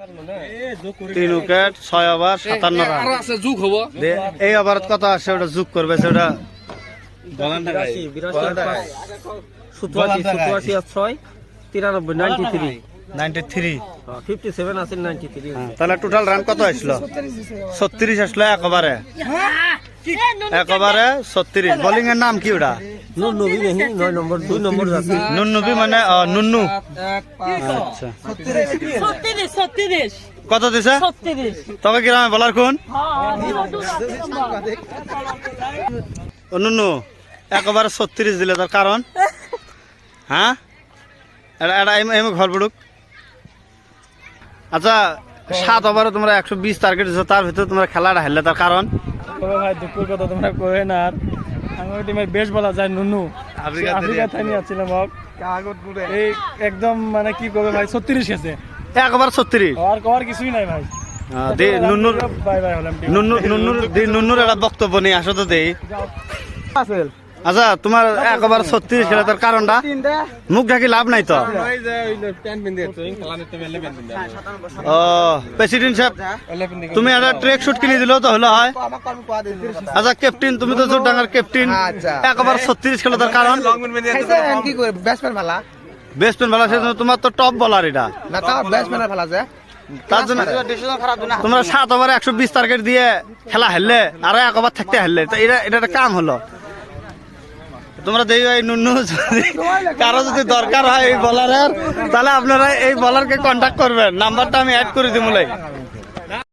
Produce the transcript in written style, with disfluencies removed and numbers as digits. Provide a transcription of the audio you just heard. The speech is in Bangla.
3 উইকেট 6 ওভার 57 রান এই ওভারত কত আসে ওটা যোগ করবে সেটা 93 57 আছে 93 তাহলে টোটাল রান কত আসলো 36 আসলো এক ওভারে 36 বোলিং এর নাম কি ওটা নুননবী নেহি 9 নম্বর 2 নম্বর আছে নুন্নবী মানে নুন্নু আচ্ছা 36 কত দিছে 36 তবে গ্রামে বলার কোন ও নুন্নু এক ওভারে 36 দিলে তার কারণ হ্যাঁ এটা এম ঘর পড়ুক আচ্ছা 7 ওভারে তোমরা 120 টার্গেট দিছো তার ভিতরে তোমরা খেলাটা হারলে তার কারণ তবে ভাই দুপুর কথা তোমরা কই না আর আমার টিমের বেশ বলা যায় নুনু আফ্রিকা থানি আছিলাম এই একদম মানে কি করবে ভাই 36 গেছে এক ওভার 36 আর কিছুই নাই ভাই দে নুন্নুর বাই বাই হলাম নুন্নুর একটা বক্তব্য নেই আসো তো দেই আচ্ছা তোমার এক ওভার 36 খেলে তার কারণটা মুখ ঢাকি লাভ নাই তো ও প্রেসিডেন্ট সাহেব তুমি একটা ট্রেক শুট কিনে দিলেও তো হলো হয় আচ্ছা ক্যাপ্টেন তুমি তো জোরডাঙ্গার ক্যাপ্টেন এক ওভার 36 খেলে তার কারণ কি করে ব্যাটসম্যান ভালো ব্যাটসম্যান ভালো সেজন্য তোমার তো টপ বলার এটা না তা ব্যাটসম্যান ভালো আছে তার জন্য তোমরা 7 ওভারে 120 টার্গেট দিয়ে খেলা হারলে আর এক ওভার থাকতে হারলে তো এটা একটা কাম হলো তোমরা দেখি ভাই নুন্নু কারো যদি দরকার হয় এই বলারের তাহলে আপনারা এই বলারকে কন্ট্যাক্ট করবেন নাম্বারটা আমি অ্যাড করে দিব।